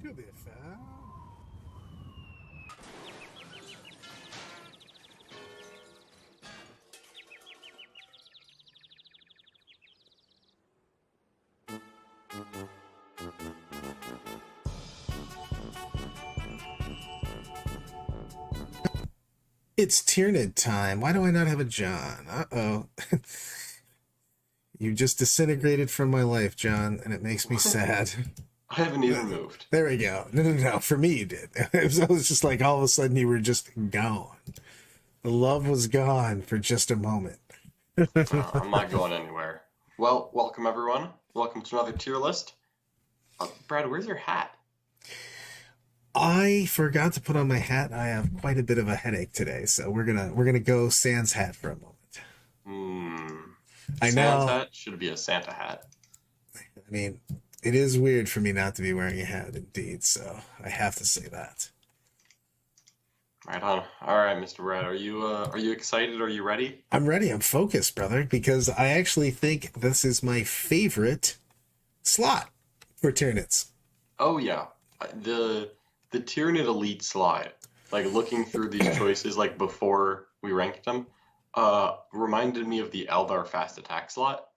You'll be fine. It's Tyranid time. Why do I not have a John? Uh-oh. You just disintegrated from my life, John, and it makes me sad. I haven't even moved. There we go. No. For me, you did. It was just like all of a sudden you were just gone. The love was gone for just a moment. I'm not going anywhere. Well, welcome everyone. Welcome to another tier list. Brad, where's your hat? I forgot to put on my hat. I have quite a bit of a headache today, so we're gonna go sans hat for a moment. I know. Sans hat should be a Santa hat. I mean, it is weird for me not to be wearing a hat, indeed. So I have to say that. Right on. All right, Mr. Brad, are you excited? Are you ready? I'm ready. I'm focused, brother, because I actually think this is my favorite slot for Tyranids. Oh yeah, the Tyranid Elite slide. Like looking through these choices, like before we ranked them, reminded me of the Eldar fast attack slot.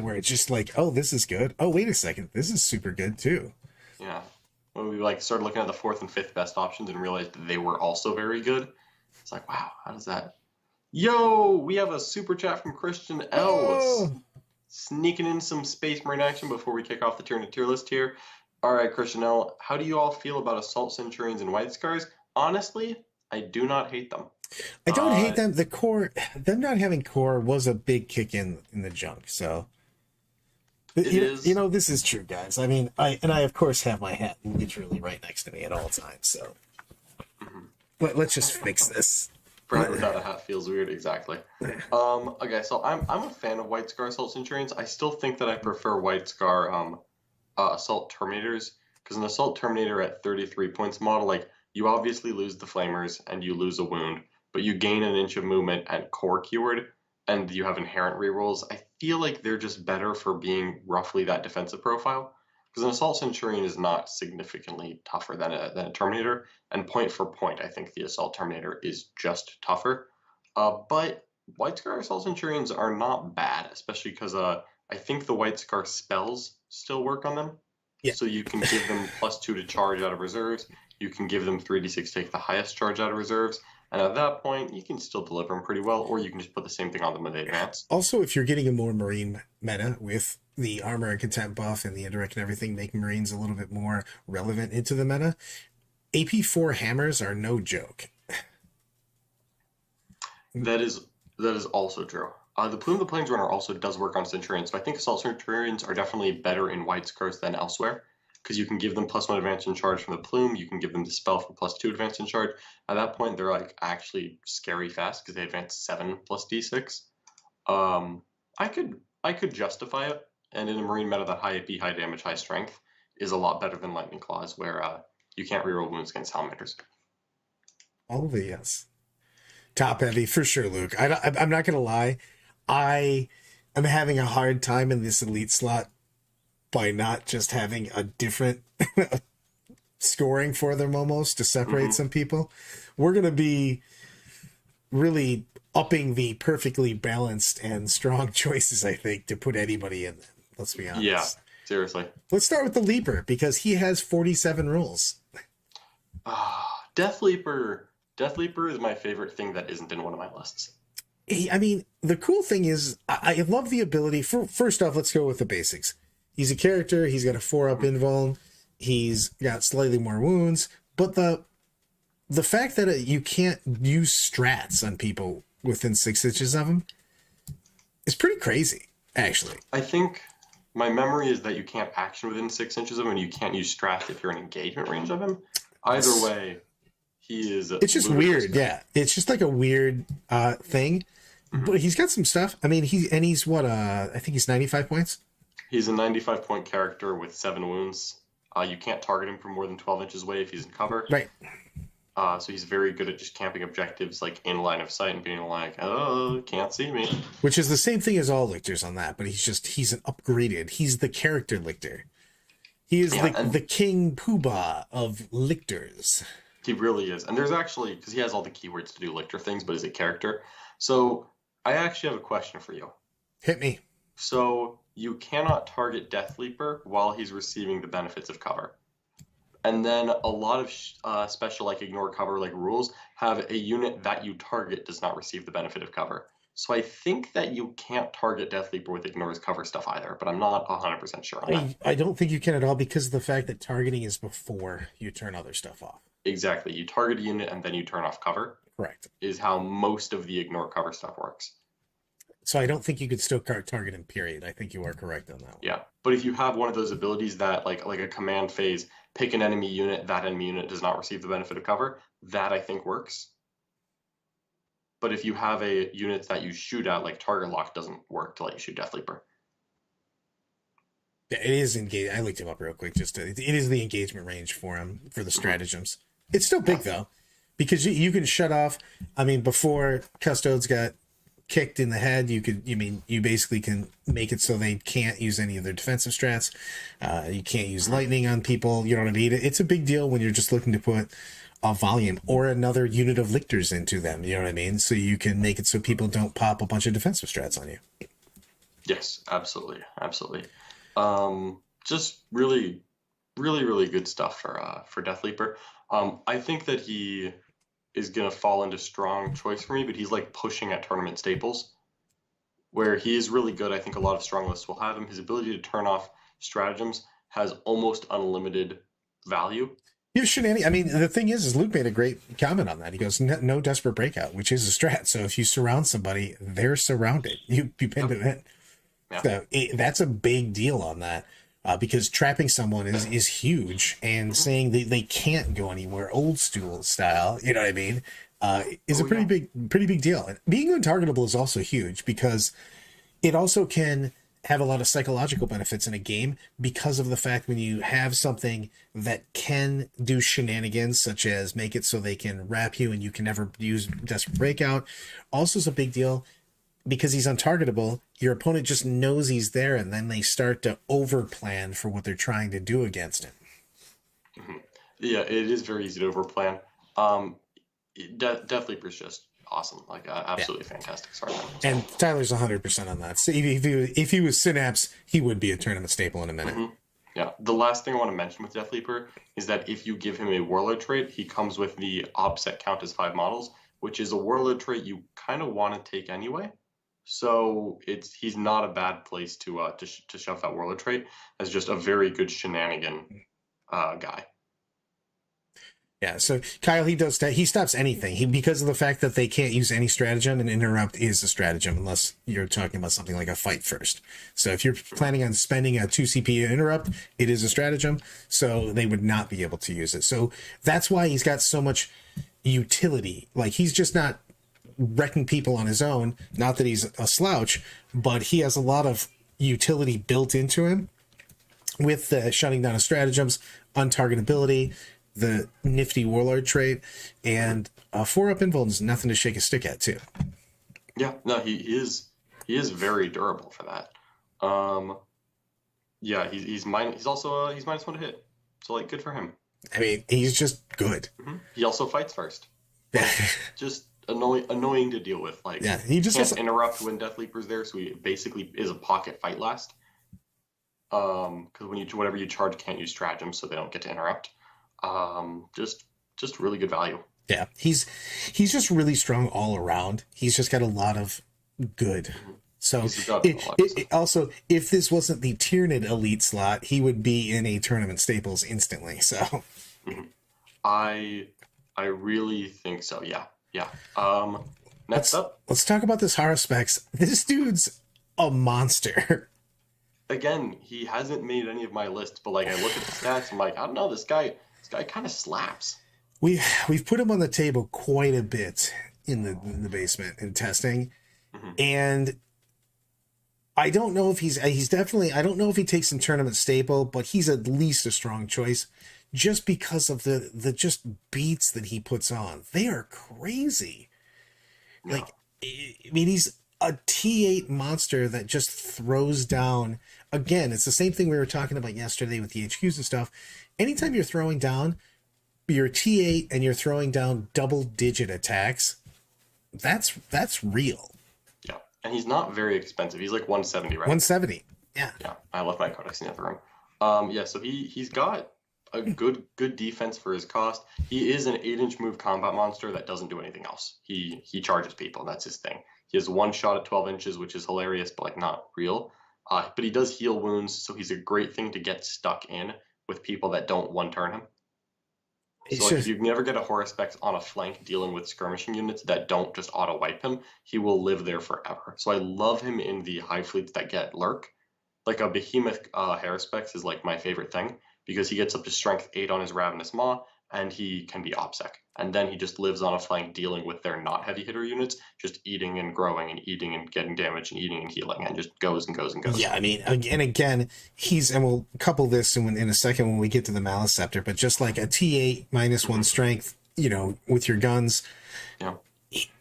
Where it's just like, oh, this is good. Oh, wait a second, this is super good too. Yeah. When we like started looking at the fourth and fifth best options and realized that they were also very good, it's like, wow, how does that? Yo, we have a super chat from Christian L. Oh. Sneaking in some Space Marine action before we kick off the Tyranid tier list here. All right, Christian L, how do you all feel about Assault Centurions and White Scars? Honestly, I do not hate them. I don't hate them. The core, them not having core was a big kick in the junk. So, you know, this is true, guys. I mean, I of course have my hat literally right next to me at all times. So, let's just fix this. Brad without a hat feels weird. Exactly. Okay, so I'm a fan of White Scar Assault Centurions. I still think that I prefer White Scar Assault Terminators, because an Assault Terminator at 33 points model, like, you obviously lose the Flamers and you lose a wound, but you gain an inch of movement and core keyword, and you have inherent rerolls. I feel like they're just better for being roughly that defensive profile, because an Assault Centurion is not significantly tougher than a Terminator, and point for point, I think the Assault Terminator is just tougher. But White Scar Assault Centurions are not bad, especially because I think the White Scar spells still work on them. Yeah. So you can give them +2 to charge out of reserves. You can give them 3d6 take the highest charge out of reserves. And at that point, you can still deliver them pretty well, or you can just put the same thing on them when they advance. Also, if you're getting a more Marine meta with the armor and contempt buff and the indirect and everything, making Marines a little bit more relevant into the meta, AP4 hammers are no joke. That is also true. The Plume of the Planesrunner also does work on Centurions, so I think Assault Centurions are definitely better in White Scars than elsewhere, because you can give them +1 advance in charge from the Plume, you can give them the spell for +2 advance in charge. At that point, they're like actually scary fast, because they advance 7 + d6. I could justify it, and in a Marine meta, that high AP, high damage, high strength is a lot better than Lightning Claws, where you can't reroll wounds against Salamanders. All of it, yes. Top heavy, for sure, Luke. I'm not going to lie. I am having a hard time in this elite slot by not just having a different scoring for them almost to separate some people. We're going to be really upping the perfectly balanced and strong choices, I think, to put anybody in them. Let's be honest. Yeah, seriously. Let's start with the Leaper, because he has 47 rules. Deathleaper is my favorite thing that isn't in one of my lists. I mean, the cool thing is, I love the ability. First off, let's go with the basics. He's a character. He's got a 4-up invuln. He's got slightly more wounds. But the fact that you can't use strats on people within 6 inches of him is pretty crazy, actually. I think my memory is that you can't action within 6 inches of him, and you can't use strats if you're in engagement range of him. Either way, he is... It's just weird, yeah. It's just like a weird thing. But he's got some stuff. I mean, he's what? I think he's 95 points. He's a 95-point character with 7 wounds. You can't target him from more than 12 inches away if he's in cover. Right. So he's very good at just camping objectives like in line of sight and being like, oh, can't see me. Which is the same thing as all Lictors on that, but he's an upgraded. He's the character Lictor. He is Yeah, the king poobah of lictors. he really is. And there's actually, because he has all the keywords to do Lictor things, but is a character. So I actually have a question for you. Hit me. So you cannot target Deathleaper while he's receiving the benefits of cover. And then a lot of special like ignore cover like rules have a unit that you target does not receive the benefit of cover. So I think that you can't target Deathleaper with ignores cover stuff either, but I'm not 100% sure on that. I don't think you can at all because of the fact that targeting is before you turn other stuff off. Exactly. You target a unit and then you turn off cover. Correct. Is how most of the ignore cover stuff works. So I don't think you could still target him, period. I think you are correct on that one. Yeah. But if you have one of those abilities that like a command phase, pick an enemy unit, that enemy unit does not receive the benefit of cover, that I think works. But if you have a unit that you shoot at, like target lock doesn't work to let you shoot Deathleaper. Yeah, it is engaged. I looked him up real quick. It is the engagement range for him for the stratagems. It's still big though, because you can shut off. I mean, before Custodes got kicked in the head, you basically can make it so they can't use any of their defensive strats. You can't use lightning on people. You know what I mean? It's a big deal when you're just looking to put a volume or another unit of lictors into them. You know what I mean? So you can make it so people don't pop a bunch of defensive strats on you. Yes, absolutely, absolutely. Just really, really, really good stuff for Deathleaper. I think that he is gonna fall into strong choice for me, but he's like pushing at tournament staples, where he is really good. I think a lot of strong lists will have him. His ability to turn off stratagems has almost unlimited value. You shenanigans. I mean, the thing is Luke made a great comment on that. He goes, no desperate breakout, which is a strat. So if you surround somebody, they're surrounded. You pinned it in. Yeah. So that's a big deal on that, because trapping someone is huge, and saying they can't go anywhere, old school style, you know what I mean, is a pretty big deal. And being untargetable is also huge because it also can have a lot of psychological benefits in a game because of the fact when you have something that can do shenanigans, such as make it so they can wrap you and you can never use desperate breakout. Also is a big deal because he's untargetable. Your opponent just knows he's there, and then they start to over plan for what they're trying to do against him. Mm-hmm. Yeah, it is very easy to over plan. Deathleaper's just awesome, like absolutely fantastic. Sorry, and Tyler's 100% on that. So if he was Synapse, he would be a tournament staple in a minute. Mm-hmm. Yeah. The last thing I want to mention with Deathleaper is that if you give him a Warlord trait, he comes with the offset count as 5 models, which is a Warlord trait you kind of want to take anyway. So he's not a bad place to shove that Warlord trait as just a very good shenanigan guy. Yeah, so Kyle, he stops anything. Because of the fact that they can't use any stratagem, and interrupt is a stratagem unless you're talking about something like a fight first. So if you're planning on spending a 2 CPU interrupt, it is a stratagem, so they would not be able to use it. So that's why he's got so much utility. Like, he's just not wrecking people on his own, not that he's a slouch, but he has a lot of utility built into him with the shutting down of stratagems, untargetability, the nifty Warlord trait, and 4-up invuln is nothing to shake a stick at too. Yeah, no, he is very durable for that. Yeah, he's also he's -1 to hit, so like good for him. I mean, he's just good. Mm-hmm. He also fights first. Just annoying to deal with. Like, yeah, he just can't interrupt when Deathleaper's there, so he basically is a pocket fight last. Because whatever you charge can't use stratagem, so they don't get to interrupt. Just really good value. Yeah, he's just really strong all around. He's just got a lot of good. So also, if this wasn't the Tyranid Elite slot, he would be in a tournament staples instantly. So I really think so. Yeah. Next up, let's talk about this Haraspex. This dude's a monster. Again, he hasn't made any of my lists, but like I look at the stats, I'm like, I don't know, this guy kind of slaps. We've put him on the table quite a bit in the basement in testing, and I don't know if he's definitely, I don't know if he takes some tournament staple, but he's at least a strong choice just because of the just beats that he puts on. They are crazy. Yeah. Like, I mean, a T8 monster that just throws down. Again, it's the same thing we were talking about yesterday with the HQs and stuff. Anytime you're throwing down, you're T8 and you're throwing down double-digit attacks, that's real. Yeah, and he's not very expensive. He's like 170, right? 170. Yeah. Yeah, I left my codex in the other room. Yeah, so he's got a good defense for his cost. He is an 8-inch move combat monster that doesn't do anything else. He charges people, and that's his thing. He has one shot at 12 inches, which is hilarious, but like not real. But he does heal wounds, so he's a great thing to get stuck in with people that don't one-turn him. So like, if you never get a Haraspex on a flank dealing with skirmishing units that don't just auto-wipe him, he will live there forever. So I love him in the high fleets that get lurk. Like a behemoth Haraspex is like my favorite thing, because he gets up to strength 8 on his Ravenous Maw, and he can be OPSEC. And then he just lives on a flank dealing with their not heavy hitter units, just eating and growing and eating and getting damage and eating and healing, and just goes and goes and goes. Yeah, I mean, and again, and we'll couple this in a second when we get to the Maleceptor, but just like a T8 -1 strength, with your guns, yeah,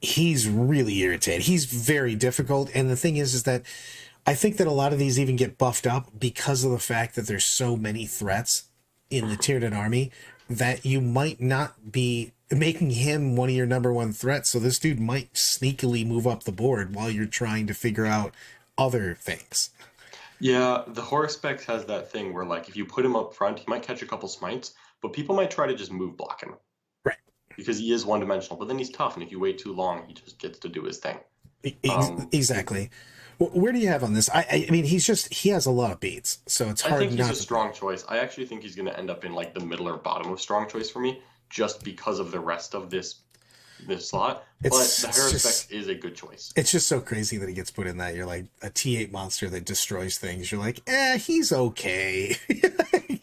he's really irritated. He's very difficult. And the thing is that I think that a lot of these even get buffed up because of the fact that there's so many threats in the Tyranid army that you might not be making him one of your number one threats. So this dude might sneakily move up the board while you're trying to figure out other things. Yeah, the Haraspex has that thing where, like, if you put him up front, he might catch a couple smites, but people might try to just move block him. Right. Because he is one-dimensional, but then he's tough, and if you wait too long, he just gets to do his thing. Exactly. Where do you have on this? I mean, he has a lot of beats, so it's hard. I think he's not a strong choice. I actually think he's going to end up in like the middle or bottom of strong choice for me, just because of the rest of this slot. But the Haraspex is a good choice. It's just so crazy that he gets put in that. You're like a T8 monster that destroys things. You're like, he's okay.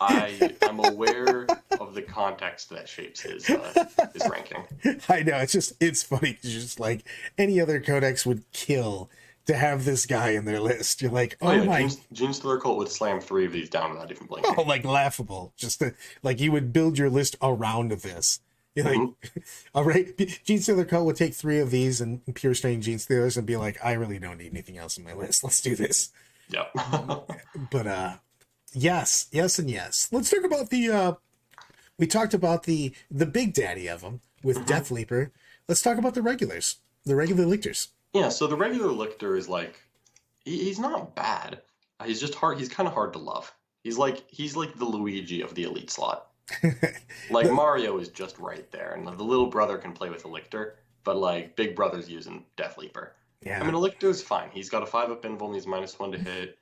I'm aware of the context that shapes his ranking. I know, it's funny. It's just like any other codex would kill to have this guy in their list. You're like, my... Genestealer Cult would slam 3 of these down without even blinking. Oh, like laughable. Just like you would build your list around this. You're like, all right, Genestealer Cult would take 3 of these and pure strain Genestealers and be like, I really don't need anything else in my list. Let's do this. Yeah. But yes, and yes. Let's talk about we talked about the big daddy of them with Deathleaper. Let's talk about the regulars, the regular Lictors. Yeah, so the regular Lictor is like, he's not bad. He's just hard. He's kind of hard to love. He's like the Luigi of the elite slot. Like Mario is just right there, and the little brother can play with a Lictor, but like big brother's using Deathleaper. Yeah. I mean, a Lictor's fine. He's got a 5-up invul, and he's -1 to hit.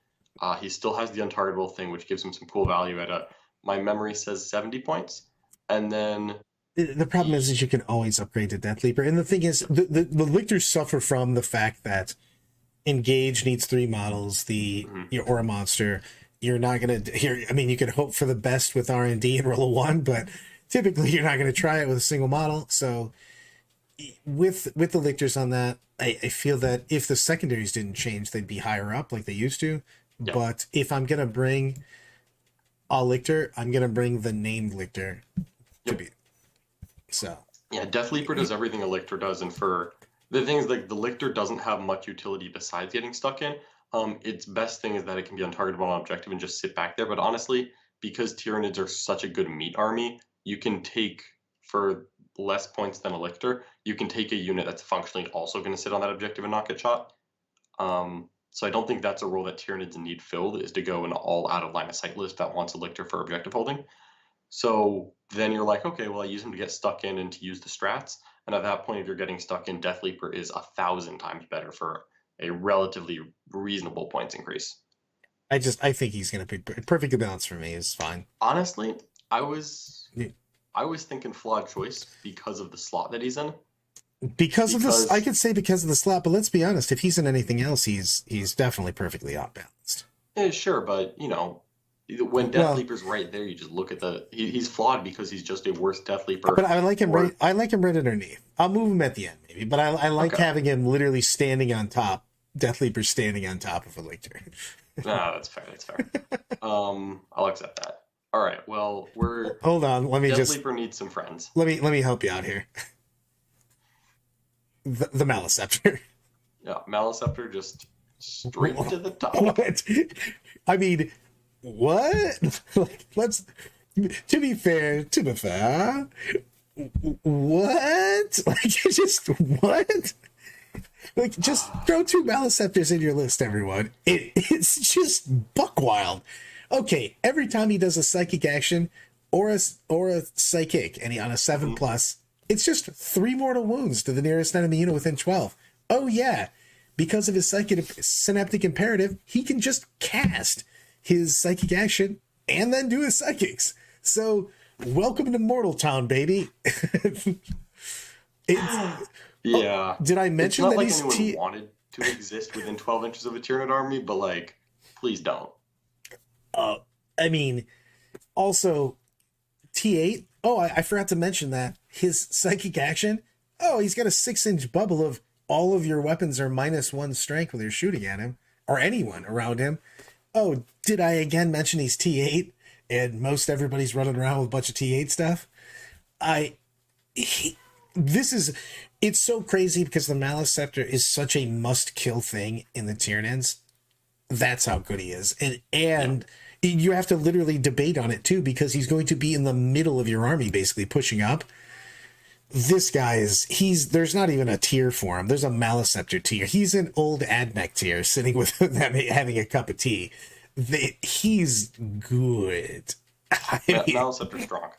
He still has the untargetable thing, which gives him some cool value at my memory says 70 points. And then the problem is you can always upgrade to Deathleaper. And the thing is, the Lictors suffer from the fact that Engage needs 3 models, your Aura Monster. You're not going to... I mean, you can hope for the best with R&D and roll a 1, but typically you're not going to try it with a single model. So with the Lictors on that, I feel that if the secondaries didn't change, they'd be higher up like they used to. Yep. But if I'm going to bring a Lictor, I'm going to bring the named Lictor to be... So yeah, Deathleaper does everything a Lictor does, and for the things like the Lictor doesn't have much utility besides getting stuck in. Its best thing is that it can be untargetable on objective and just sit back there. But honestly, because Tyranids are such a good meat army, you can take, for less points than a Lictor, you can take a unit that's functionally also going to sit on that objective and not get shot. So I don't think that's a role that Tyranids need filled, is to go an all out of line of sight list that wants a Lictor for objective holding. So then you're like, okay, well, I use him to get stuck in and to use the strats. And at that point, if you're getting stuck in, Deathleaper is 1,000 times better for a relatively reasonable points increase. I think he's going to be perfectly balanced for me. Is fine. Honestly, I was thinking flawed choice because of the slot that he's in. Because of this, I could say because of the slot, but let's be honest. If he's in anything else, he's definitely perfectly out balanced. Yeah, sure, but when Deathleaper's right there, you just look at he's flawed because he's just a worse Deathleaper. But I like him right. I like him right underneath. I'll move him at the end, maybe. But I like having him literally standing on top. Deathleaper standing on top of a Lictor. No, that's fair. That's fair. I'll accept that. All right. Well, hold on. Let me Deathleaper needs some friends. Let me help you out here. The Maleceptor. Yeah, Maleceptor just straight to the top. What? I mean, what? Like, let's. To be fair, what? Like, just what? Like, just throw 2 Maleceptors in your list, everyone. It's just buck wild. Okay, every time he does a psychic action or a psychic, and he on a 7+, it's just 3 mortal wounds to the nearest enemy unit within 12. Oh yeah, because of his synaptic imperative, he can just cast his psychic action and then do his psychics. So, welcome to Mortal Town, baby. Yeah. Did I mention it's not that like he's anyone wanted to exist within 12 inches of a Tyranid army, but like, please don't. I mean, also T8. Oh, I forgot to mention that his psychic action. Oh, he's got a 6-inch bubble of all of your weapons are -1 strength when you're shooting at him or anyone around him. Oh, did I again mention he's T8 and most everybody's running around with a bunch of T8 stuff? It's so crazy because the Maleceptor is such a must-kill thing in the Tyranids. That's how good he is. And you have to literally debate on it too, because he's going to be in the middle of your army, basically pushing up. This guy there's not even a tier for him. There's a Maleceptor tier. He's an old Admech tier sitting with them having a cup of tea. He's good. Maleceptor's strong.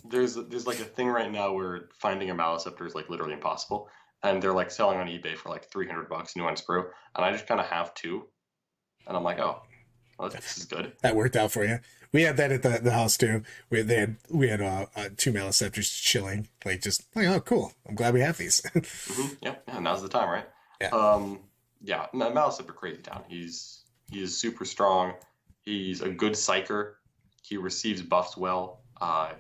There's like a thing right now where finding a Maleceptor is like literally impossible, and they're like selling on eBay for like $300 new unscrew, and I just kind of have 2, and I'm like, oh, well, this is good. That worked out for you. We had that at the house too. We had 2 Maleceptors chilling, oh cool. I'm glad we have these. Yeah, now's the time, right? Yeah. Maleceptor crazy town. He is super strong. He's a good psyker. He receives buffs well.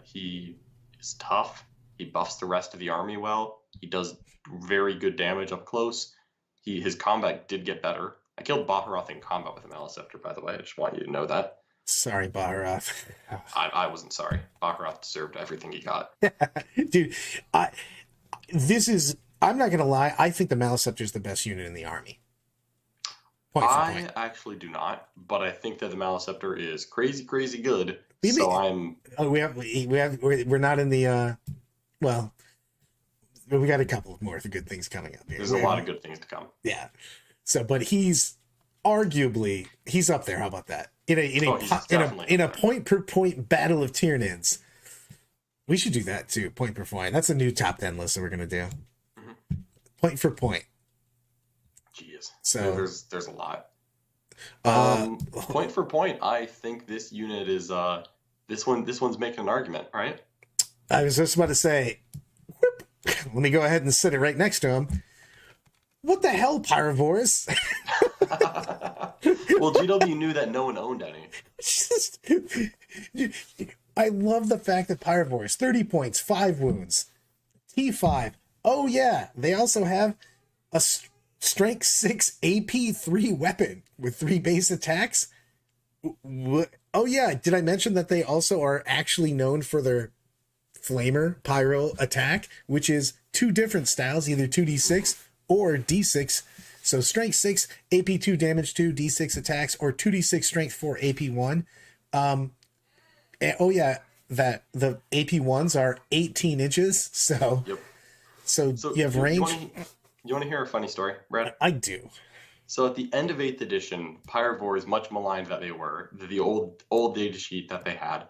He is tough. He buffs the rest of the army well. He does very good damage up close. His combat did get better. I killed Baharoth in combat with a Maleceptor, by the way. I just want you to know that. Sorry, Baharoth. I wasn't sorry. Baharoth deserved everything he got. Dude, I'm not going to lie. I think the Maleceptor is the best unit in the army. I actually do not, but I think that the Maleceptor is crazy, crazy good. We're not in the, well, we got a couple of more good things coming up here. There's a lot of good things to come. Yeah. So, but he's arguably, he's up there. How about that? In a point per point battle of Tyranids. We should do that too. Point per point. That's a new top 10 list that we're going to do. Mm-hmm. Point for point. Jeez. So there's a lot. Point for point, I think this unit is this one's making an argument, right? I was just about to say, whoop, let me go ahead and sit it right next to him. What the hell, Pyrovores? Well, GW knew that no one owned any. I love the fact that Pyrovores, 30 points, 5 wounds, T5. Oh yeah, they also have a Strength 6 AP 3 weapon with 3 base attacks. Oh yeah, did I mention that they also are actually known for their Flamer Pyro attack, which is 2 different styles, either 2d6 or d6. So Strength 6, AP 2, Damage 2, d6 attacks, or 2d6 Strength 4, AP 1. Oh yeah, that the AP 1s are 18 inches. So, yep. So you have range. You want to hear a funny story, Brad? I do. So at the end of 8th edition, Pyrovore, as much maligned that they were, the old data sheet that they had,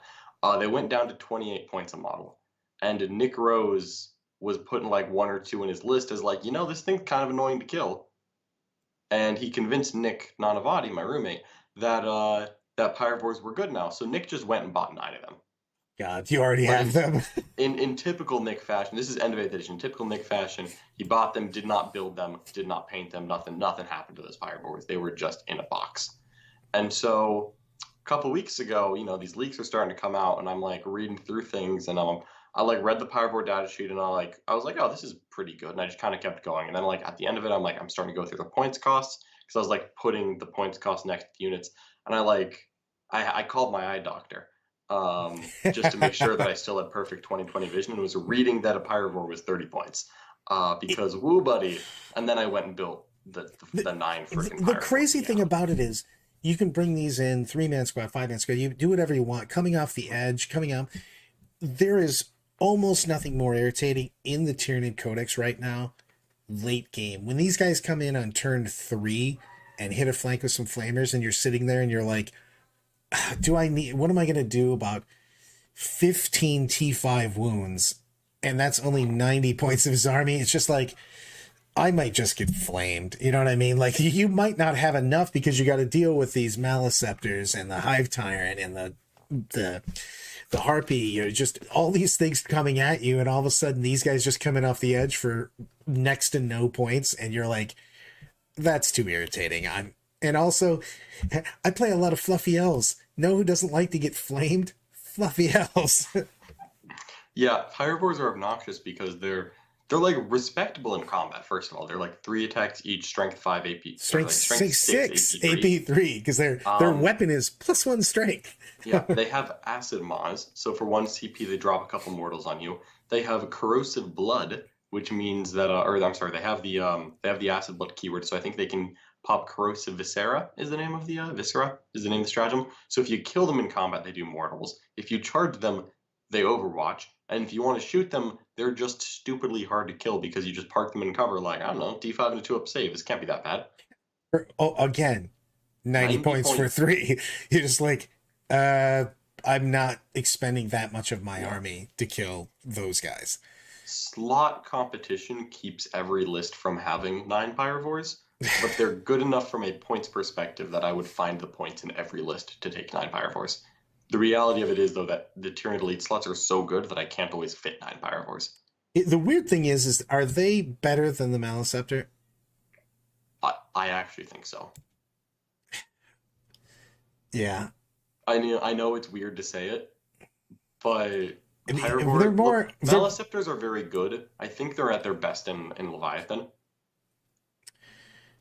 they went down to 28 points a model. And Nick Rose was putting like 1 or 2 in his list as like, this thing's kind of annoying to kill. And he convinced Nick Nanavati, my roommate, that Pyrovores were good now. So Nick just went and bought 9 of them. God, you already have them. in typical Nick fashion, this is end of 8th edition, typical Nick fashion, he bought them, did not build them, did not paint them, nothing happened to those Pyrovores. They were just in a box. And so a couple weeks ago, these leaks are starting to come out, and I'm like reading through things, and I like read the Pyrovore data sheet, and I was like, oh, this is pretty good, and I just kind of kept going. And then like at the end of it, I'm starting to go through the points costs, because I was like putting the points cost next to the units, and I called my eye doctor. Just to make sure that I still had perfect 20/20 vision, and was reading that a Pyrovore was 30 points. Because woo buddy. And then I went and built the 9 freaking The crazy thing about it is you can bring these in 3-man squad, 5-man squad. You do whatever you want. Coming off the edge, coming up. There is almost nothing more irritating in the Tyranid Codex right now. Late game, when these guys come in on turn 3 and hit a flank with some flamers, and you're sitting there and you're like, what am I going to do about 15 T5 wounds? And that's only 90 points of his army. It's just like, I might just get flamed. You know what I mean? Like, you might not have enough because you got to deal with these Maleceptors and the Hive Tyrant and the Harpy. You know, just all these things coming at you, and all of a sudden these guys just coming off the edge for next to no points, and you're like, that's too irritating. And also, I play a lot of fluffy elves. Know who doesn't like to get flamed? Fluffy elves. Yeah, Pyrovores are obnoxious because they're like respectable in combat. First of all, they're like 3 attacks each, strength 5 AP, strength like 6 AP 3 because their weapon is +1 strength. Yeah, they have acid mods, so for 1 CP they drop a couple mortals on you. They have corrosive blood, which means that they have the acid blood keyword, so I think they can pop corrosive viscera is the name of the stratagem. So if you kill them in combat, they do mortals. If you charge them, they overwatch. And if you want to shoot them, they're just stupidly hard to kill because you just park them in cover like, I don't know, D5 and a 2-up save. This can't be that bad. Oh, again, 90 points for 3. You're just like, I'm not expending that much of my army to kill those guys. Slot competition keeps every list from having 9 Pyrovores, but they're good enough from a points perspective that I would find the points in every list to take 9 Pyrovores. The reality of it is, though, that the Tyranid Elite slots are so good that I can't always fit 9 Pyrovores. The weird thing is are they better than the Maleceptor? I actually think so. Yeah. I know it's weird to say it, but Pyrovore, Maleceptors are very good. I think they're at their best in Leviathan.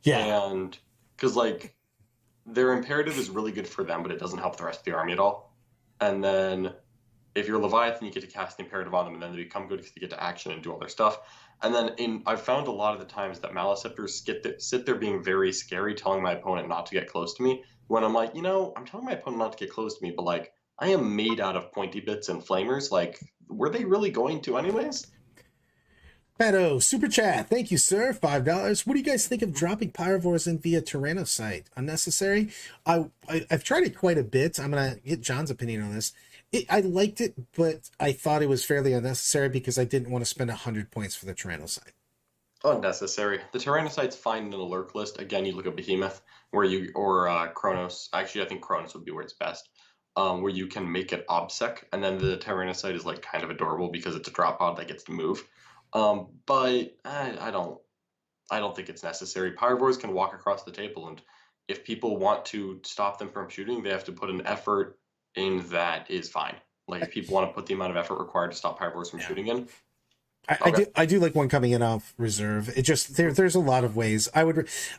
Yeah. And because, like, their imperative is really good for them, but it doesn't help the rest of the army at all. And then if you're Leviathan, you get to cast the imperative on them, and then they become good because they get to action and do all their stuff. And then I've found a lot of the times that Maleceptors sit there being very scary, telling my opponent not to get close to me, when I'm like, I'm telling my opponent not to get close to me, but, like, I am made out of pointy bits and flamers. Like, were they really going to anyways? Beto, super chat. Thank you, sir. $5. What do you guys think of dropping Pyrovores in via Tyranosite? Unnecessary? I've tried it quite a bit. I'm going to get John's opinion on this. I liked it, but I thought it was fairly unnecessary because I didn't want to spend 100 points for the Tyranosite. Unnecessary. The Tyranosite's fine in a lurk list. Again, you look at Behemoth, or Kronos. Actually, I think Kronos would be where it's best. Where you can make it OBSEC, and then the Tyranosite is, like, kind of adorable because it's a drop pod that gets to move. But I don't think it's necessary. Pyrovores can walk across the table, and if people want to stop them from shooting, they have to put an effort in that is fine. Like, if people want to put the amount of effort required to stop Pyrovores from shooting in. I do like one coming in off reserve. It just there's a lot of ways. I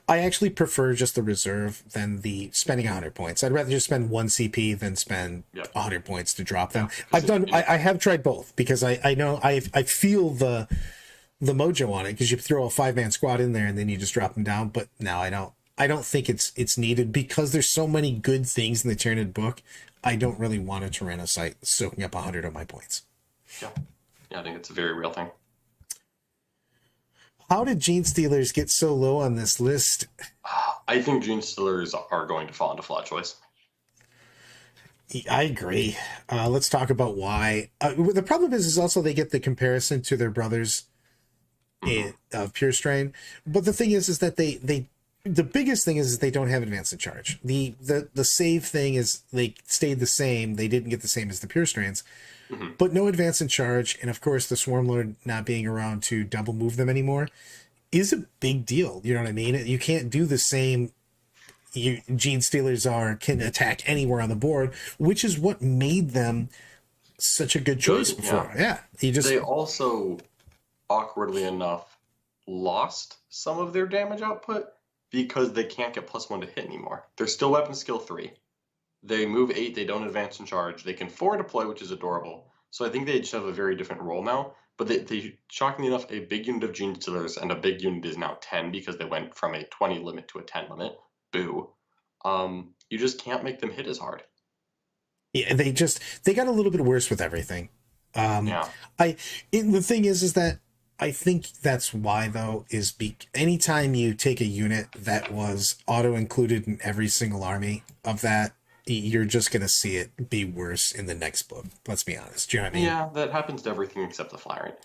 actually prefer just the reserve than the spending 100 points. I'd rather just spend 1 CP than spend 100 points to drop them. I have tried both because I know I feel the mojo on it because you throw a 5-man squad in there and then you just drop them down. But no, I don't think it's needed because there's so many good things in the Tyranid book. I don't really want a Tyrannosite soaking up 100 of my points. Yeah, I think it's a very real thing. How did Genestealers get so low on this list? I think Genestealers are going to fall into flat choice. I agree. Let's talk about why. The problem is also they get the comparison to their brothers of Pure Strain. But the thing is that the biggest thing is they don't have advance in charge. The save thing is they stayed the same. They didn't get the same as the Pure Strains. But no advance in charge, and of course the Swarmlord not being around to double move them anymore is a big deal. You know what I mean? You can't do the same. Genestealers can attack anywhere on the board, which is what made them such a good choice before. Yeah. They also, awkwardly enough, lost some of their damage output because they can't get +1 to hit anymore. They're still weapon skill 3. They move 8, they don't advance in charge. They can forward deploy, which is adorable. So I think they just have a very different role now. But they shockingly enough, a big unit of Genestealers and a big unit is now 10 because they went from a 20 limit to a 10 limit. Boo. You just can't make them hit as hard. Yeah, they got a little bit worse with everything. Yeah. The thing is that I think that's why, though, anytime you take a unit that was auto-included in every single army of that, you're just going to see it be worse in the next book. Let's be honest. Do you know what I mean? Yeah, that happens to everything except the Flyrant,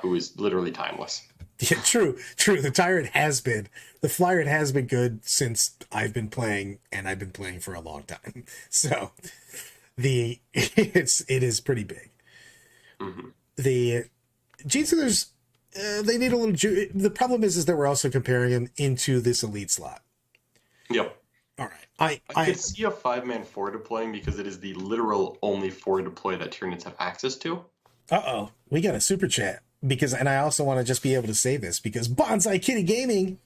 who is literally timeless. Yeah, true. The Tyrant has been. The Flyrant has been good since I've been playing, and I've been playing for a long time. So, it is pretty big. Mm-hmm. The Genestealers, they need a little. The problem is that we're also comparing them into this elite slot. Yep. All right. I could see a 5-man 4 deploying because it is the literal only 4 deploy that Tyranids have access to. We got a super chat and I also want to just be able to say this because Bonsai Kitty Gaming.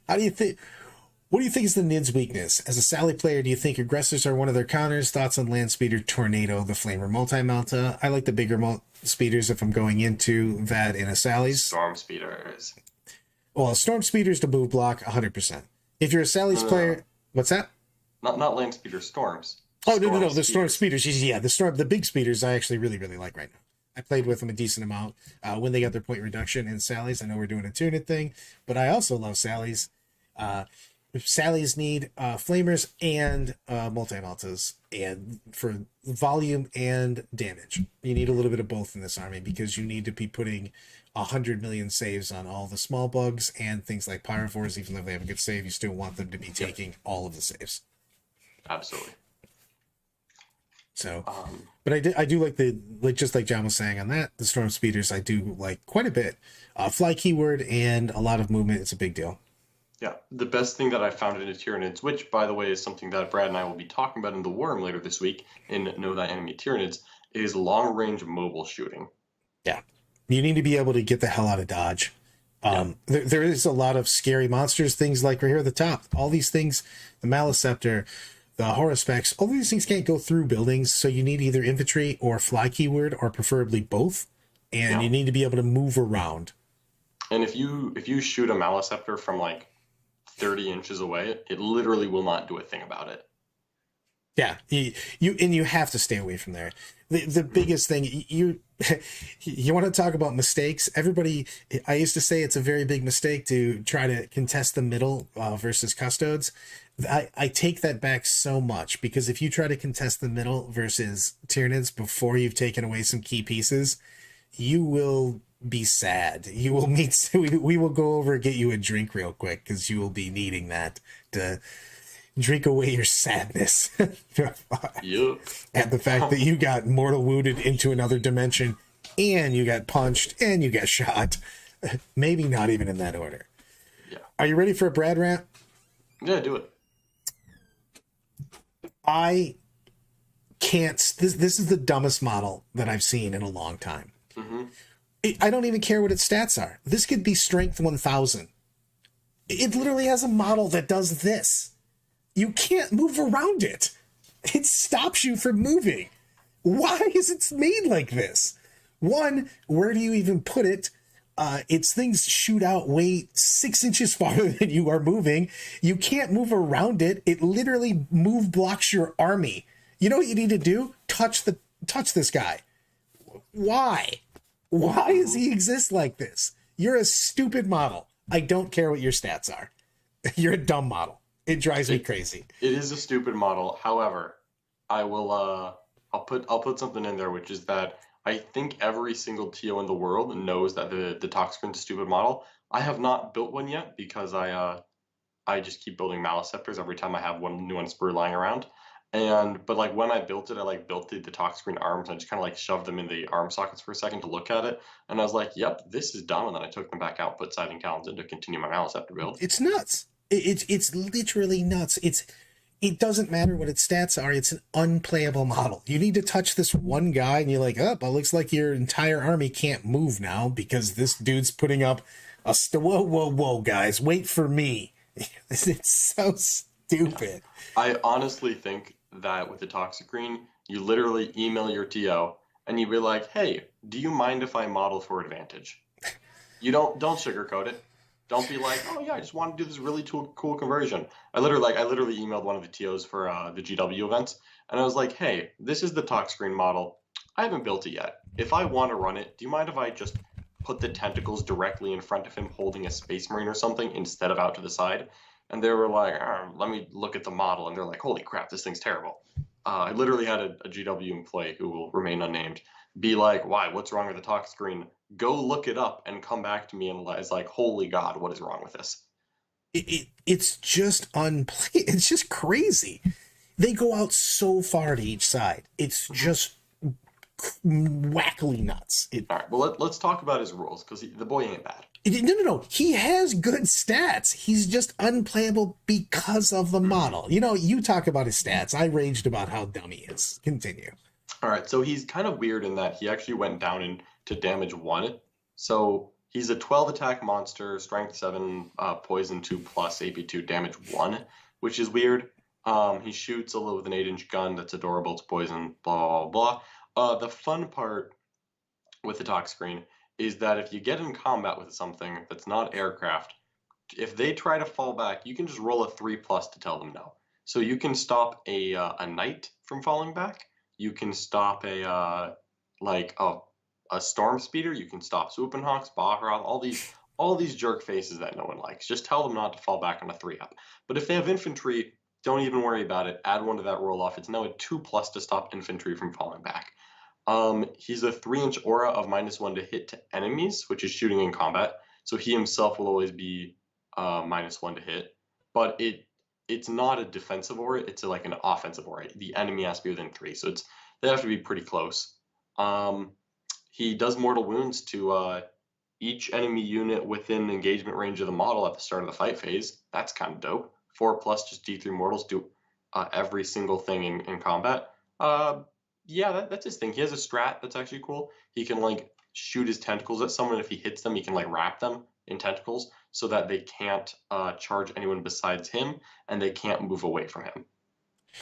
What do you think is the Nid's weakness? As a Sally player, do you think aggressors are one of their counters? Thoughts on Land Speeder, Tornado, the Flamer, Multi-Melta? I like the bigger speeders if I'm going into that in a Sally's. Storm Speeders. Well, Storm Speeders to move block 100%. If you're a Sally's player, what's that? Not Land Speeder, Storms. Oh, no, the Storm Speeders. Yeah, the big speeders I actually really, really like right now. I played with them a decent amount when they got their point reduction in Sally's. I know we're doing a Tyranid thing, but I also love Sally's. Sally's need flamers and multi-meltas, and for volume and damage. You need a little bit of both in this army because you need to be putting 100 million saves on all the small bugs and things like Pyrovores. Even though they have a good save, you still want them to be taking all of the saves. Absolutely. So, but I do like just like John was saying on that, the Storm Speeders I do like quite a bit. Fly keyword and a lot of movement. It's a big deal. Yeah, the best thing that I found in the Tyranids, which, by the way, is something that Brad and I will be talking about in the Worm later this week in Know Thy Enemy Tyranids, is long-range mobile shooting. Yeah, you need to be able to get the hell out of dodge. There is a lot of scary monsters, things like right here at the top. All these things, the Maleceptor, the Haraspex, all these things can't go through buildings, so you need either infantry or fly keyword, or preferably both, and you need to be able to move around. And if you shoot a Maleceptor from like 30 inches away, it literally will not do a thing about it. Yeah, you have to stay away from there. The biggest thing, you want to talk about mistakes. Everybody, I used to say it's a very big mistake to try to contest the middle versus custodes. I take that back so much, because if you try to contest the middle versus Tyranids before you've taken away some key pieces, you will be sad. You will meet. We will go over and get you a drink real quick, because you will be needing that to drink away your sadness. Yep. At the fact that you got mortal wounded into another dimension, and you got punched, and you got shot. Maybe not even in that order. Yeah. Are you ready for a Brad rant? Yeah, do it. I can't. This is the dumbest model that I've seen in a long time. Mm-hmm. I don't even care what its stats are. This could be strength 1000. It literally has a model that does this. You can't move around it. It stops you from moving. Why is it made like this? One, where do you even put it? Its things shoot out way 6 inches farther than you are moving. You can't move around it. It literally blocks your army. You know what you need to do? Touch this guy. Why? Why does he exist like this? You're a stupid model. I don't care what your stats are. You're a dumb model. It drives me crazy. It is a stupid model. However, I will I'll put something in there, which is that I think every single TO in the world knows that the Toxicrene is a stupid model. I have not built one yet because I just keep building Maleceptors every time I have one new Unspur lying around. But like when I built it, I built the Toxicrene arms, and I just kind of shoved them in the arm sockets for a second to look at it, and I was like, "Yep, this is dumb." And then I took them back out, put Siding Talons in to continue my Maleceptor build. It's nuts. It's literally nuts. It doesn't matter what its stats are. It's an unplayable model. You need to touch this one guy, and you're like, "Oh, it looks like your entire army can't move now because this dude's putting up a whoa, guys, wait for me." It's so stupid. I honestly think that with the Toxicrene, you literally email your TO and you'd be like, "Hey, do you mind if I model for advantage?" You don't sugarcoat it. Don't be like, "Oh yeah, I just want to do this really cool conversion." I literally emailed one of the TOs for the GW events, and I was like, "Hey, this is the Toxicrene model. I haven't built it yet. If I want to run it, do you mind if I just put the tentacles directly in front of him holding a Space Marine or something instead of out to the side?" And they were like, "Let me look at the model." And they're like, "Holy crap, this thing's terrible." I literally had a GW employee who will remain unnamed be like, "Why? What's wrong with the Toxicrene?" Go look it up and come back to me and is like, "Holy God, what is wrong with this?" It's just it's just crazy. They go out so far to each side. It's just wackily nuts. All right, well, let's talk about his rules, because the boy ain't bad. No. He has good stats. He's just unplayable because of the model. You know, you talk about his stats. I raged about how dumb he is. Continue. All right, so he's kind of weird in that he actually went down into damage 1. So he's a 12 attack monster, strength 7, poison 2 plus AP 2, damage 1, which is weird. He shoots a little with an 8-inch gun that's adorable. It's poison, blah, blah, blah. The fun part with the Toxicrene is that if you get in combat with something that's not aircraft, if they try to fall back, you can just roll a 3+ to tell them no. So you can stop a knight from falling back. You can stop a storm speeder. You can stop Swoopinhawks, Baharroth, all these jerk faces that no one likes. Just tell them not to fall back on a 3-up. But if they have infantry, don't even worry about it. Add 1 to that roll off. It's now a 2+ to stop infantry from falling back. He's a 3-inch aura of -1 to hit to enemies, which is shooting in combat. So he himself will always be -1 to hit. But it's not a defensive aura. It's like an offensive aura. The enemy has to be within 3, so they have to be pretty close. He does mortal wounds to each enemy unit within engagement range of the model at the start of the fight phase. That's kind of dope. 4+ just D3 mortals do every single thing in combat. Yeah, that's his thing. He has a strat that's actually cool. He can like shoot his tentacles at someone. If he hits them, he can like wrap them in tentacles so that they can't charge anyone besides him, and they can't move away from him.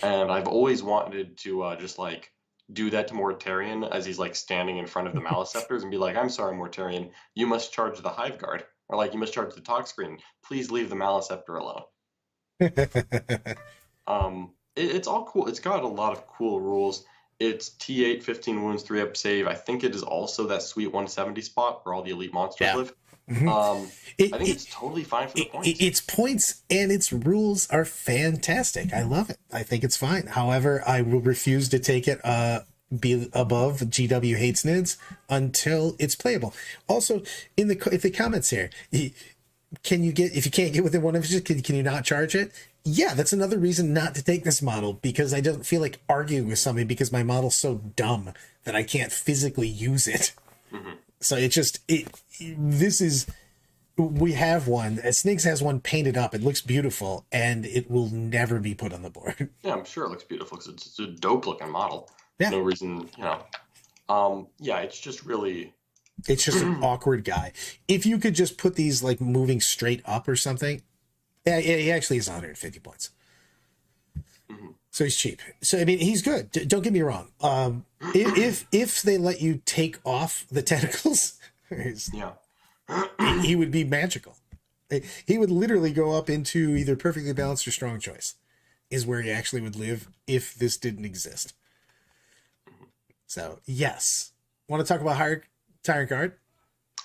And I've always wanted to just like do that to Mortarion as he's like standing in front of the Maleceptors and be like, "I'm sorry, Mortarion, you must charge the Hive Guard," or like, "You must charge the Toxicrene. Please leave the Maleceptor alone." It's all cool. It's got a lot of cool rules. It's T8, 15 wounds, 3-up save. I think it is also that sweet 170 spot where all the elite monsters live. I think it's totally fine for the points. Its points and its rules are fantastic. I love it. I think it's fine. However, I will refuse to take it be above GW hates nids until it's playable. Also, in the comments here, can you get, if you can't get within one of it, can you not charge it? Yeah, that's another reason not to take this model, because I don't feel like arguing with somebody because my model's so dumb that I can't physically use it. So we have one. Snakes has one painted up. It looks beautiful, and it will never be put on the board. Yeah, I'm sure it looks beautiful because it's a dope looking model. Yeah. No reason, yeah, it's just really... It's just an awkward guy. If you could just put these like moving straight up or something, yeah, he actually is 150 points. So he's cheap. So I mean, he's good. Don't get me wrong. If they let you take off the tentacles, he would be magical. He would literally go up into either perfectly balanced or strong choice, is where he actually would live if this didn't exist. So yes, want to talk about Tyrant Guard?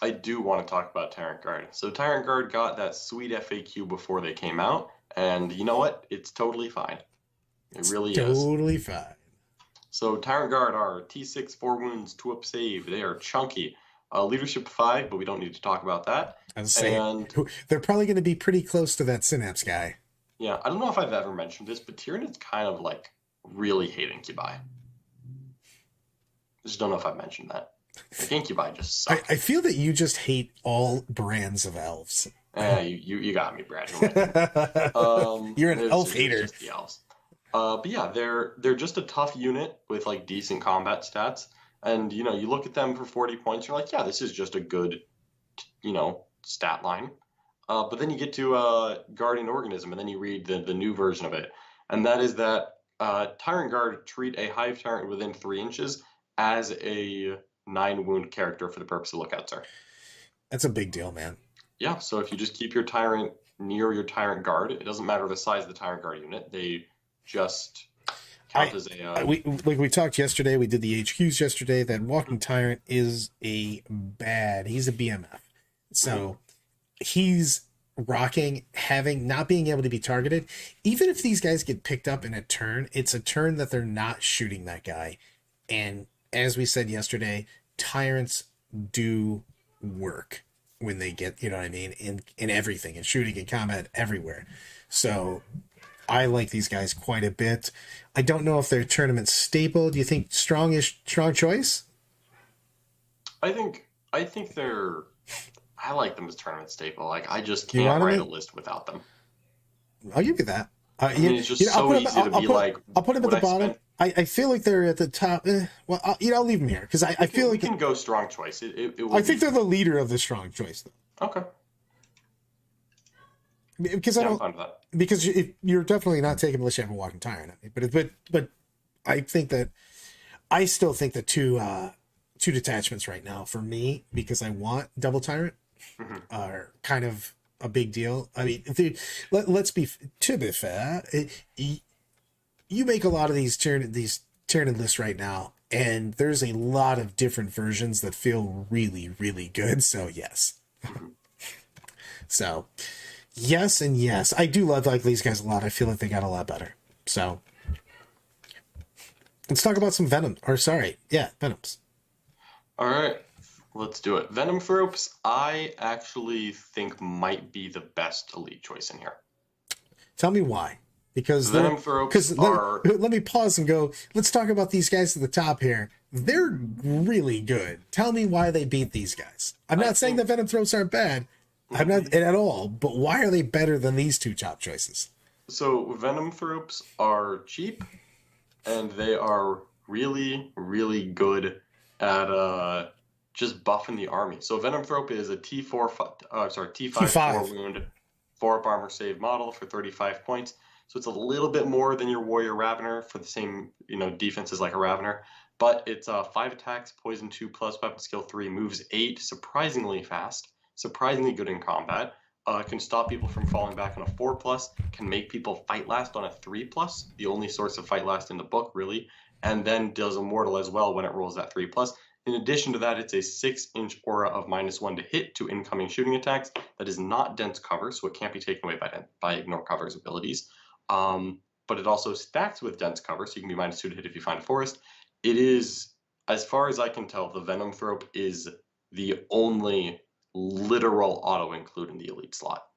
I do want to talk about Tyrant Guard. So Tyrant Guard got that sweet FAQ before they came out, and you know what? It's totally fine. It really is. Totally fine. So Tyrant Guard are T6, 4 wounds, 2-up save. They are chunky. Leadership 5, but we don't need to talk about that. I was saying, they're probably going to be pretty close to that Synapse guy. Yeah, I don't know if I've ever mentioned this, but Tyranid's kind of like really hate Incubi. Just don't know if I've mentioned that. Like, Incubi just suck. I feel that you just hate all brands of elves. You got me, Brad. You're an elf hater. Just the elves. But yeah, they're just a tough unit with like decent combat stats. And, you look at them for 40 points, you're like, yeah, this is just a good, stat line. But then you get to Guardian Organism, and then you read the new version of it. And that is that Tyrant Guard treat a Hive Tyrant within 3 inches as a 9 wound character for the purpose of Lookout, sir. That's a big deal, man. Yeah, so if you just keep your Tyrant near your Tyrant guard, it doesn't matter the size of the Tyrant guard unit. They just count as a... we talked yesterday, we did the HQs yesterday, that Walking Tyrant is he's a BMF. So he's rocking, not being able to be targeted. Even if these guys get picked up in a turn, it's a turn that they're not shooting that guy. And as we said yesterday, Tyrants do work when they get, you know what I mean, in everything, in shooting, in combat, everywhere. So I like these guys quite a bit. I don't know if they're tournament staple. Do you think strong choice? I think I like them as tournament staple. Like, I just can't write a list without them. I'll give you that. I mean, it's just so easy to be like... I'll put them at the bottom. I feel like they're at the top. Well, I'll leave them here because I feel like... We can go strong choice. I think they're the leader of the strong choice, though. Okay. Because I'm fine with that. Because you're definitely not taking unless you have a Walking Tyrant. But I think that... I still think that two detachments right now, for me, because I want double Tyrant, are kind of a big deal. I mean, let's be fair. You make a lot of these Tyranid lists right now, and there's a lot of different versions that feel really, really good. So yes. So yes and yes. I do love these guys a lot. I feel like they got a lot better. So let's talk about some Venoms. All right. Let's do it. Venomthropes, I actually think might be the best elite choice in here. Tell me why. Because Venomthropes are... Let me pause and go, let's talk about these guys at the top here. They're really good. Tell me why they beat these guys. I'm not saying that Venomthropes aren't bad. I'm not at all. But why are they better than these two top choices? So Venomthropes are cheap, and they are really, really good at... just buffing the army. So Venomthrope is a T5 4 wound, 4-up armor save model for 35 points. So it's a little bit more than your Warrior Ravener for the same, defenses like a Ravener. But it's 5 attacks, poison 2 plus weapon skill 3, moves 8, surprisingly fast, surprisingly good in combat. Can stop people from falling back on a 4 plus, can make people fight last on a 3 plus, the only source of fight last in the book, really. And then does immortal as well when it rolls that 3 plus. In addition to that, it's a 6-inch aura of -1 to hit to incoming shooting attacks that is not dense cover, so it can't be taken away by ignore cover's abilities. But it also stacks with dense cover, so you can be -2 to hit if you find a forest. It is, as far as I can tell, the Venomthrope is the only literal auto-include in the elite slot.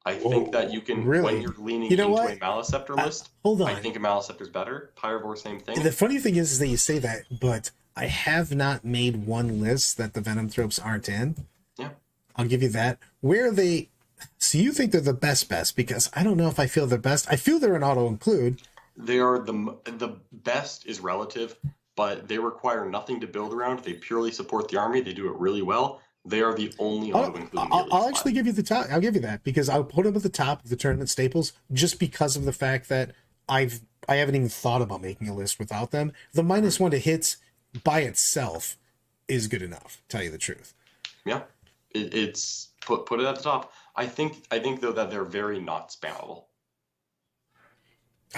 I think that you can, when you're leaning into a Maleceptor list, hold on. I think a Maleceptor's better. Pyrovore, same thing. The funny thing is that you say that, but I have not made one list that the Venomthropes aren't in. Yeah. I'll give you that. Where are they? So you think they're the best? Because I don't know if I feel they're best. I feel they're an auto-include. They are the best is relative, but they require nothing to build around. They purely support the army. They do it really well. They are the only auto-include. I'll actually give you the top. I'll give you that because I'll put them at the top of the tournament staples just because of the fact that I haven't even thought about making a list without them. The -1 to hits by itself is good enough, tell you the truth. Yeah, it's put it at the top. I think though that they're very not spammable.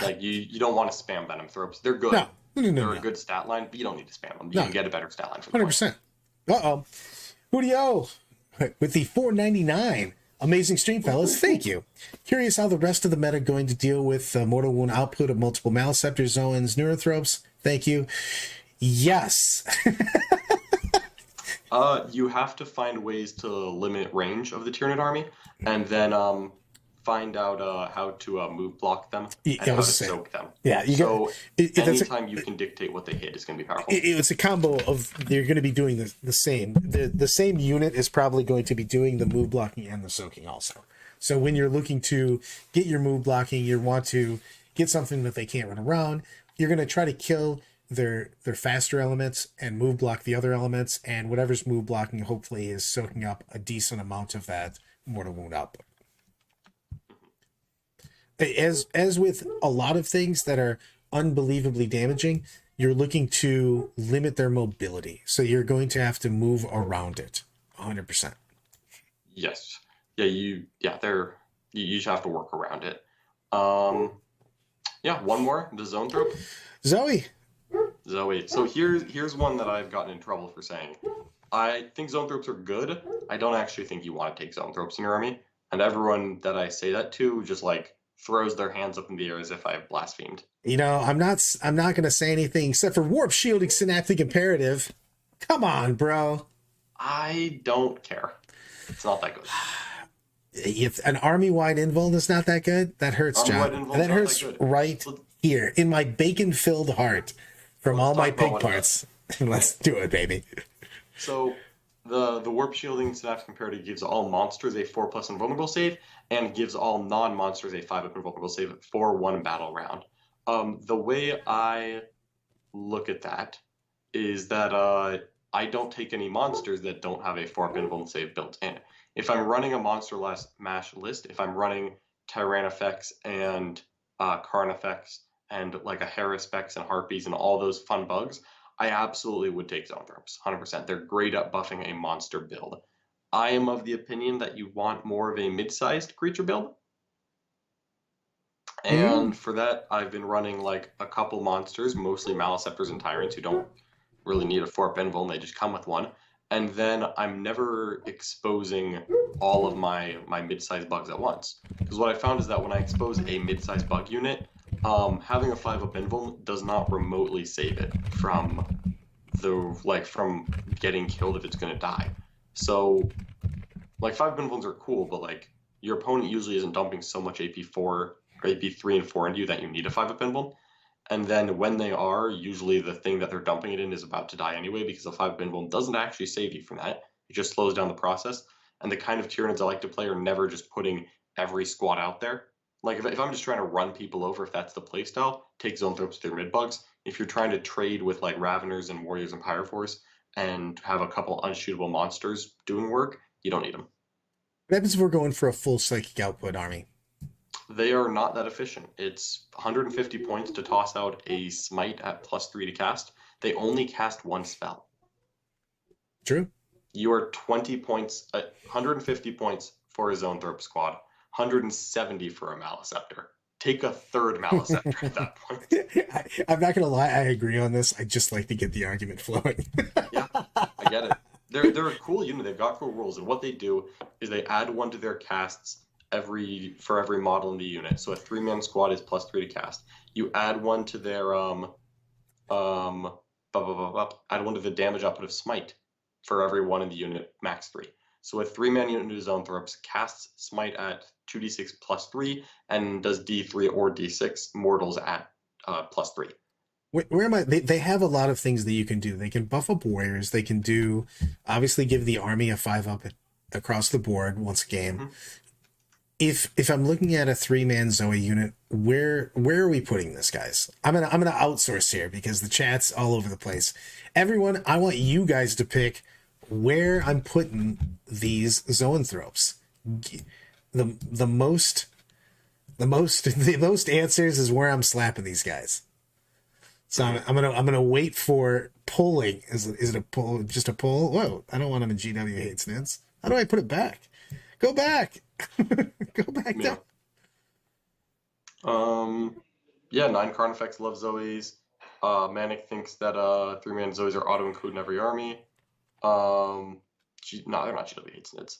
Like you don't want to spam Venomthropes. They're good. No. They're a good stat line, but you don't need to spam them. You can get a better stat line for 100%. Julio with the $4.99. Amazing stream, fellas. Thank you. Curious how the rest of the meta going to deal with mortal wound output of multiple Maleceptors, Zoans, Neurothropes. Thank you. Yes. You have to find ways to limit range of the Tyranid army, and then find out how to move block them and how to soak them. Yeah, anytime you can dictate what they hit is going to be powerful. It's a combo of they're going to be doing the same. The same unit is probably going to be doing the move blocking and the soaking also. So when you're looking to get your move blocking, you want to get something that they can't run around. You're going to try to kill their faster elements and move block the other elements, and whatever's move blocking hopefully is soaking up a decent amount of that mortal wound output. As with a lot of things that are unbelievably damaging, you're looking to limit their mobility. So you're going to have to move around it 100%. Yes. Yeah, you just have to work around it. Yeah, one more, the Zoanthrope. Zoe. So here's one that I've gotten in trouble for saying. I think Zoanthropes are good. I don't actually think you want to take Zoanthropes in your army. And everyone that I say that to just like throws their hands up in the air as if I have blasphemed. You know, I'm not going to say anything except for warp shielding synaptic imperative. Come on, bro. I don't care. It's not that good. If an army-wide invuln is not that good, that hurts, John. That hurts right here in my bacon-filled heart from all my pig parts. Let's do it, baby. So the warp shielding synaptic imperative gives all monsters a 4+ invulnerable save and gives all non-monsters a 5 invulnerable save for one battle round. The way I look at that is that I don't take any monsters that don't have a 4 invulnerable save built in. If I'm running a monster mash list, if I'm running Tyranofex and Carnifex and like a Haraspex and Harpies and all those fun bugs, I absolutely would take Zoanthropes, 100%. They're great at buffing a monster build. I am of the opinion that you want more of a mid-sized creature build. And for that, I've been running like a couple monsters, mostly Maleceptors and Tyrants, who don't really need a 4 invuln, they just come with one. And then I'm never exposing all of my mid-sized bugs at once. Because what I found is that when I expose a mid-sized bug unit, having a 5-up invuln does not remotely save it from from getting killed if it's going to die. So, like 5 invulns are cool, but like your opponent usually isn't dumping so much AP4 or AP3 and 4 into you that you need a 5-up invuln. And then when they are, usually the thing that they're dumping it in is about to die anyway, because a 5-up invuln doesn't actually save you from that. It just slows down the process. And the kind of Tyranids I like to play are never just putting every squad out there. Like if I'm just trying to run people over, if that's the playstyle, take Zoanthropes with their mid bugs. If you're trying to trade with like Raveners and Warriors and Pyrovores and have a couple unshootable monsters doing work, you don't need them. What happens if we're going for a full psychic output army? They are not that efficient. It's 150 points to toss out a smite at +3 to cast. They only cast one spell. True. You are 20 points, 150 points for a Zoanthrope squad, 170 for a Maleceptor. Take a third Maleceptor at that point. I'm not gonna lie, I agree on this. I just like to get the argument flowing. Yeah, I get it. They're a cool unit. They've got cool rules, and what they do is they add one to their casts for every model in the unit. So a 3-man squad is +3 to cast. You add one to their add one to the damage output of smite for every one in the unit, max 3. So a 3-man unit of Zoanthropes casts smite at 2d6 +3 and does d3 or d6 mortals at +3. Where am I? They have a lot of things that you can do. They can buff up warriors. They can do, obviously, give the army a 5-up across the board once a game. Mm-hmm. If I'm looking at a 3-man Zoe unit, where are we putting this, guys? I'm gonna outsource here because the chat's all over the place. Everyone, I want you guys to pick where I'm putting these Zoanthropes. The most answers is where I'm slapping these guys. So I'm gonna wait for polling. Is it a poll? Just a poll? Whoa! I don't want them in GW hates nits. How do I put it back? Go back. Go back down. Yeah, 9 Carnifex loves Zoes. Manic thinks that 3-man Zoes are auto-include in every army. No, they're not GW hates nits.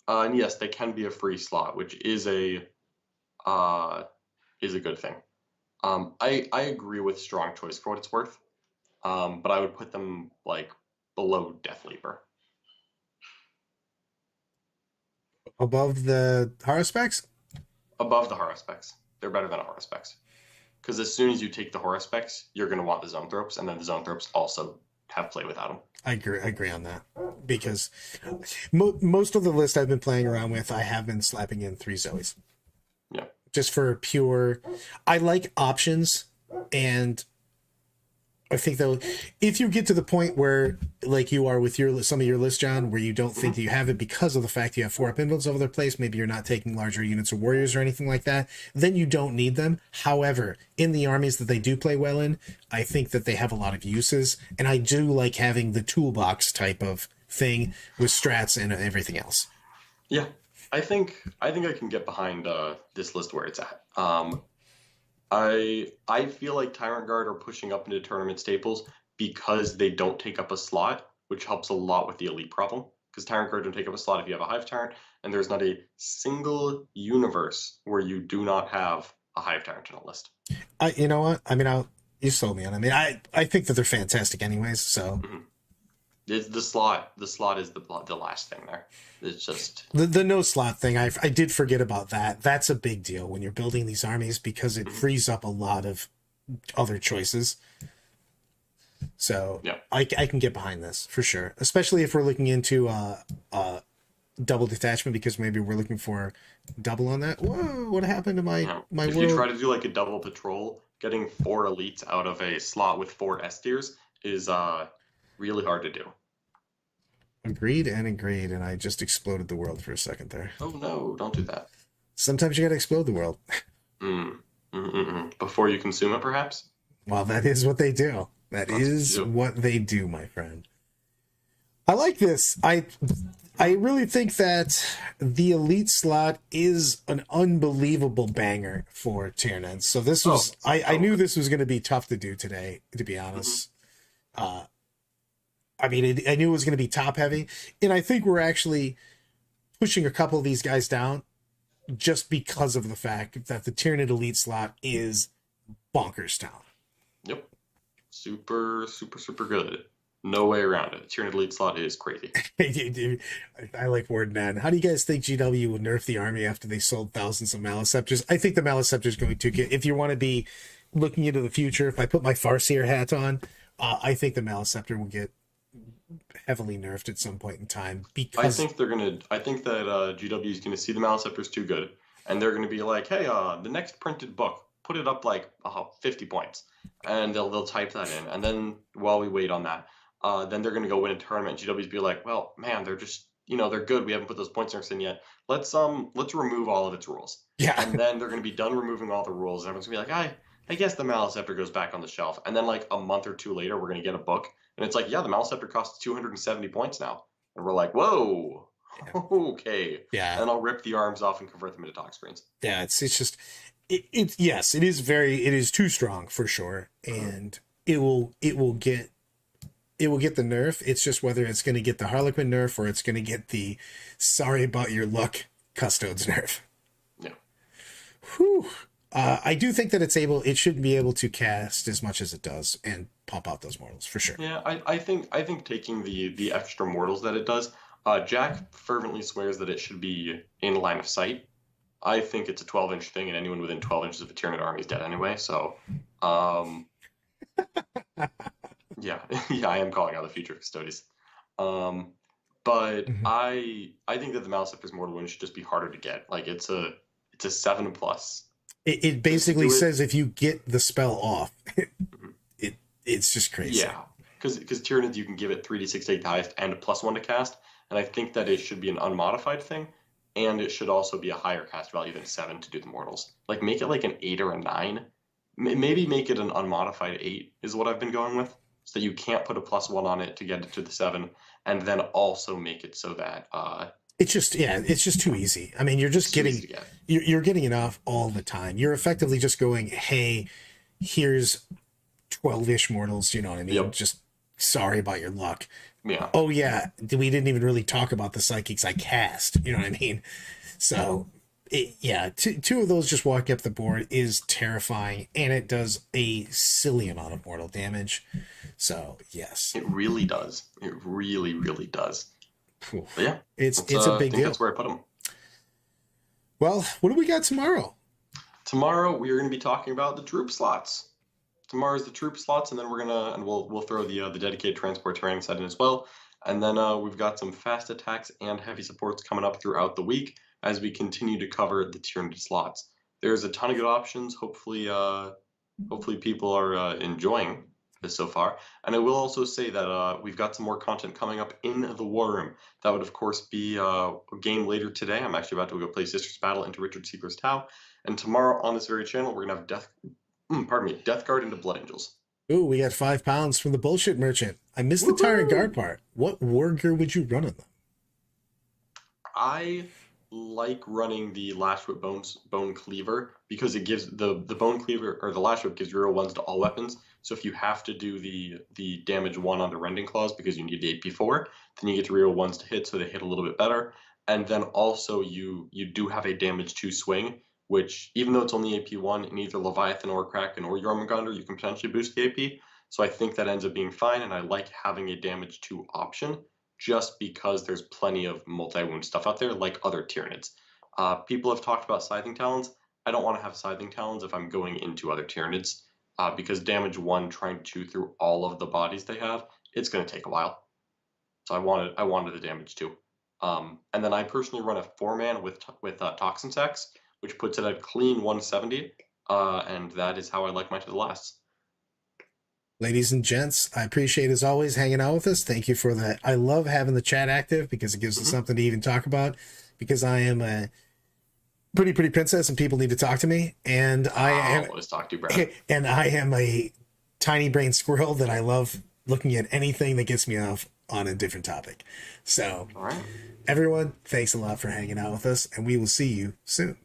And yes, they can be a free slot, which is a good thing. I agree with strong choice for what it's worth, but I would put them like below Deathleaper. Above the Haraspex? Above the Haraspex. They're better than a Haraspex. Because as soon as you take the Haraspex, you're going to want the Zoanthropes, and then the Zoanthropes also have play without them. I agree on that. Because most of the list I've been playing around with, I have been slapping in 3 Zoes. Yeah. Just for pure... I like options, and I think though, if you get to the point where, like you are with some of your list, John, where you don't think that you have it because of the fact you have 4-up inbuilds over the place, maybe you're not taking larger units of warriors or anything like that, then you don't need them. However, in the armies that they do play well in, I think that they have a lot of uses, and I do like having the toolbox type of thing with strats and everything else. Yeah, I think I can get behind this list where it's at. I feel like Tyrant Guard are pushing up into tournament staples because they don't take up a slot, which helps a lot with the elite problem. Because Tyrant Guard don't take up a slot if you have a Hive Tyrant, and there's not a single universe where you do not have a Hive Tyrant in a list. You know what? I mean, you sold me on it. I mean, I think that they're fantastic anyways, so... It's the slot. The slot is the last thing there. It's just the no slot thing. I did forget about that. That's a big deal when you're building these armies because it frees up a lot of other choices. So yeah. I can get behind this for sure, especially if we're looking into double detachment because maybe we're looking for double on that. Whoa! What happened to my If world? you try to do like a double patrol, getting 4 elites out of a slot with 4 S tiers is really hard to do. Agreed, and I just exploded the world for a second there. Oh no, don't do that. Sometimes you gotta explode the world. Before you consume it, perhaps? Well, that is what they do. That is what they do, my friend. I like this. I really think that the elite slot is an unbelievable banger for Tyranid. So this was I knew this was going to be tough to do today, to be honest. I mean, I knew it was going to be top heavy, and I think we're actually pushing a couple of these guys down just because of the fact that the Tyranid Elite slot is bonkers town. Yep. Super, super, super good. No way around it. Tyranid Elite slot is crazy. Dude, I like word, man. How do you guys think GW will nerf the army after they sold thousands of Maleceptors? I think the Maleceptor is going to get, if you want to be looking into the future, if I put my Farseer hat on, I think the Maleceptor will get heavily nerfed at some point in time because I think that GW is going to see the Maleceptors too good, and they're going to be like, hey, the next printed book, put it up like 50 points, and they'll type that in, and then while we wait on that, then they're going to go win a tournament. And GW's be like, well, man, they're just, they're good. We haven't put those points in yet. Let's remove all of its rules. Yeah. And then they're going to be done removing all the rules, and everyone's going to be like, I guess the Maleceptor goes back on the shelf, and then like a month or two later, we're going to get a book. And it's like, yeah, the Maleceptor costs 270 points now. And we're like, whoa, okay. Yeah. And I'll rip the arms off and convert them into Toxicrenes. Yeah, it's just, yes, it is too strong for sure. And it will get the nerf. It's just whether it's going to get the Harlequin nerf or it's going to get the sorry about your luck Custodes nerf. Yeah. Whew. I do think that it should be able to cast as much as it does and pump out those mortals for sure. Yeah, I think taking the extra mortals that it does, Jack fervently swears that it should be in line of sight. I think it's a 12-inch thing, and anyone within 12 inches of a Tyranid army is dead anyway. So, yeah, I am calling out the future of Custodes. But I think that the Maleceptor's mortal wound should just be harder to get. Like it's a 7+. It basically says if you get the spell off, it's just crazy. Yeah, because Tyranids, you can give it 3d6 to take the highest and a +1 to cast, and I think that it should be an unmodified thing, and it should also be a higher cast value than 7 to do the mortals. Like make it like an 8 or a 9. Maybe make it an unmodified 8 is what I've been going with, so that you can't put a +1 on it to get it to the 7, and then also make it so that it's just too easy. I mean, you're just you're getting enough all the time. You're effectively just going, hey, here's 12-ish mortals, you know what I mean? Yep. Just sorry about your luck. Yeah. Oh yeah, we didn't even really talk about the psychics I cast, you know what I mean? So two of those just walking up the board is terrifying, and it does a silly amount of mortal damage. So yes. It really does. It really, really does. But yeah, it's a big deal. That's where I put them. Well, what do we got tomorrow? Tomorrow we are going to be talking about the troop slots. Tomorrow's the troop slots, and then we'll throw the dedicated transport Tyranosite in as well. And then we've got some fast attacks and heavy supports coming up throughout the week as we continue to cover the Tyranid slots. There's a ton of good options. Hopefully people are enjoying so far. And I will also say that we've got some more content coming up in the War Room. That would, of course, be a game later today. I'm actually about to go play Sisters Battle into Richard Siegler's Tau. And tomorrow on this very channel, we're going to have Death Guard into Blood Angels. Ooh, we got £5 from the bullshit merchant. I missed the Tyrant Guard part. What war gear would you run on them? I like running the Lash Whip Bone Cleaver because it gives the Bone Cleaver, or the Lash Whip gives reroll 1s to all weapons. So if you have to do the damage 1 on the Rending Claws because you need the AP4, then you get to reroll 1s to hit, so they hit a little bit better. And then also you do have a damage 2 swing, which even though it's only AP1, in either Leviathan or Kraken or Jormungandr, you can potentially boost the AP. So I think that ends up being fine, and I like having a damage 2 option just because there's plenty of multi-wound stuff out there like other Tyranids. People have talked about Scything Talons. I don't want to have Scything Talons if I'm going into other Tyranids because damage 1 trying to chew through all of the bodies they have, it's going to take a while. So I wanted the damage 2. And then I personally run a 4-man with Toxin Sex, which puts it at clean 170, and that is how I like my to the lasts. Ladies and gents, I appreciate, as always, hanging out with us. Thank you for that. I love having the chat active because it gives us something to even talk about, because I am a pretty princess and people need to talk to me. And I always talk to you, Brad. And I am a tiny brain squirrel that I love looking at anything that gets me off on a different topic. So, all right, everyone, thanks a lot for hanging out with us, and we will see you soon.